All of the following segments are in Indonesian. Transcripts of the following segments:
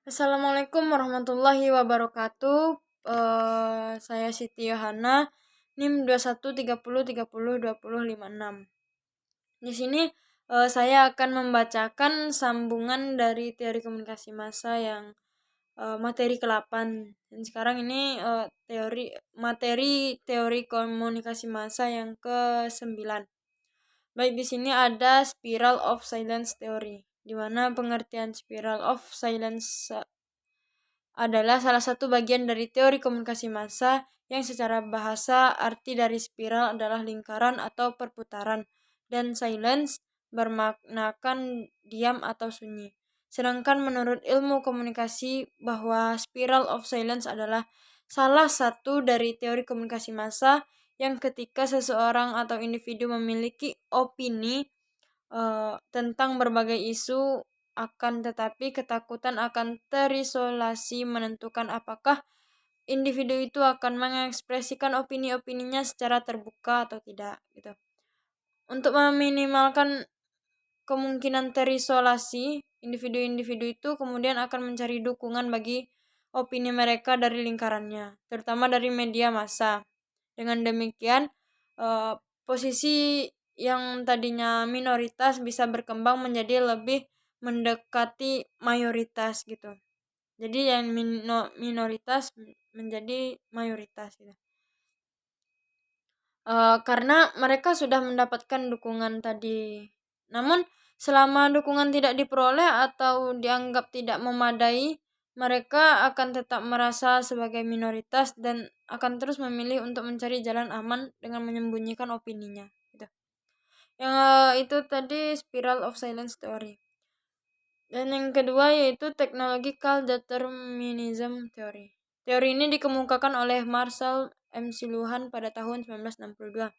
Assalamualaikum warahmatullahi wabarakatuh. Saya Siti Yohana, NIM 2130302056. Di sini saya akan membacakan sambungan dari teori komunikasi massa yang materi ke-8. Dan sekarang ini materi teori komunikasi massa yang ke-9. Baik, di sini ada spiral of silence theory, di mana pengertian spiral of silence adalah salah satu bagian dari teori komunikasi massa yang secara bahasa arti dari spiral adalah lingkaran atau perputaran, dan silence bermaknakan diam atau sunyi. Sedangkan menurut ilmu komunikasi bahwa spiral of silence adalah salah satu dari teori komunikasi massa yang ketika seseorang atau individu memiliki opini tentang berbagai isu, akan tetapi ketakutan akan terisolasi menentukan apakah individu itu akan mengekspresikan opini-opininya secara terbuka atau tidak gitu. Untuk meminimalkan kemungkinan terisolasi, individu-individu itu kemudian akan mencari dukungan bagi opini mereka dari lingkarannya, terutama dari media massa. Dengan demikian, posisi yang tadinya minoritas bisa berkembang menjadi lebih mendekati mayoritas gitu. Jadi yang minoritas menjadi mayoritas gitu. Karena mereka sudah mendapatkan dukungan tadi. Namun selama dukungan tidak diperoleh atau dianggap tidak memadai, mereka akan tetap merasa sebagai minoritas dan akan terus memilih untuk mencari jalan aman dengan menyembunyikan opininya gitu. Yang itu tadi spiral of silence theory. Dan yang kedua yaitu technological determinism theory. Teori ini dikemukakan oleh Marshall M. Luhan pada tahun 1962.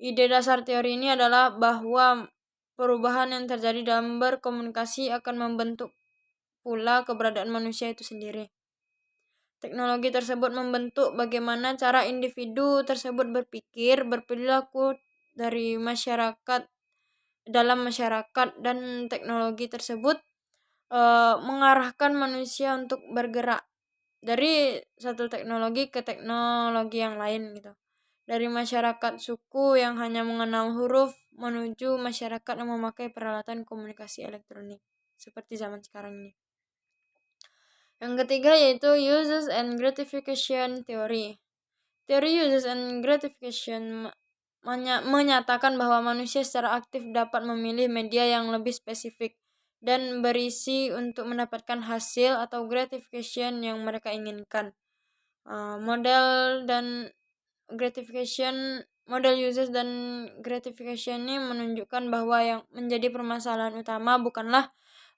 Ide dasar teori ini adalah bahwa perubahan yang terjadi dalam berkomunikasi akan membentuk pula keberadaan manusia itu sendiri. Teknologi tersebut membentuk bagaimana cara individu tersebut berpikir, berperilaku dari masyarakat dalam masyarakat, dan teknologi tersebut mengarahkan manusia untuk bergerak dari satu teknologi ke teknologi yang lain gitu. Dari masyarakat suku yang hanya mengenal huruf menuju masyarakat yang memakai peralatan komunikasi elektronik seperti zaman sekarang ini. Yang ketiga yaitu uses and gratification theory. Teori uses and gratification menyatakan bahwa manusia secara aktif dapat memilih media yang lebih spesifik dan berisi untuk mendapatkan hasil atau gratification yang mereka inginkan. Model uses dan gratification ini menunjukkan bahwa yang menjadi permasalahan utama bukanlah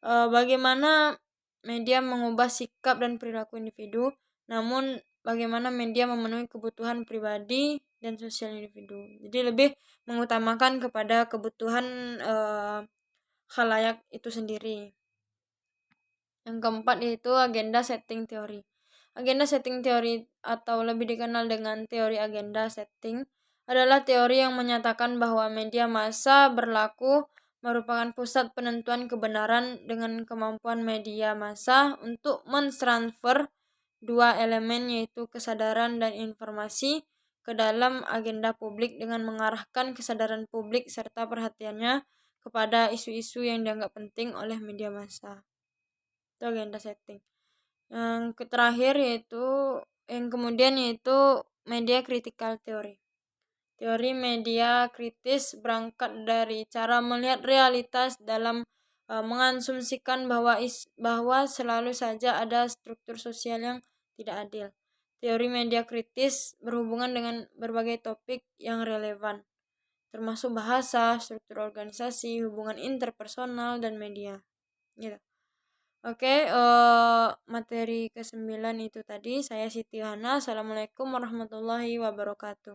bagaimana media mengubah sikap dan perilaku individu, namun bagaimana media memenuhi kebutuhan pribadi dan sosial individu. Jadi lebih mengutamakan kepada kebutuhan khalayak itu sendiri. Yang keempat yaitu agenda setting theory. Agenda setting theory atau lebih dikenal dengan teori agenda setting adalah teori yang menyatakan bahwa media massa berlaku merupakan pusat penentuan kebenaran dengan kemampuan media massa untuk mentransfer dua elemen yaitu kesadaran dan informasi ke dalam agenda publik dengan mengarahkan kesadaran publik serta perhatiannya kepada isu-isu yang dianggap penting oleh media massa. Itu agenda setting. Yang terakhir kemudian yaitu media critical theory. Teori media kritis berangkat dari cara melihat realitas dalam mengasumsikan bahwa selalu saja ada struktur sosial yang tidak adil. Teori media kritis berhubungan dengan berbagai topik yang relevan, termasuk bahasa, struktur organisasi, hubungan interpersonal, dan media. Gitu. Oke, materi ke-9 itu tadi. Saya Siti Yohana. Assalamualaikum warahmatullahi wabarakatuh.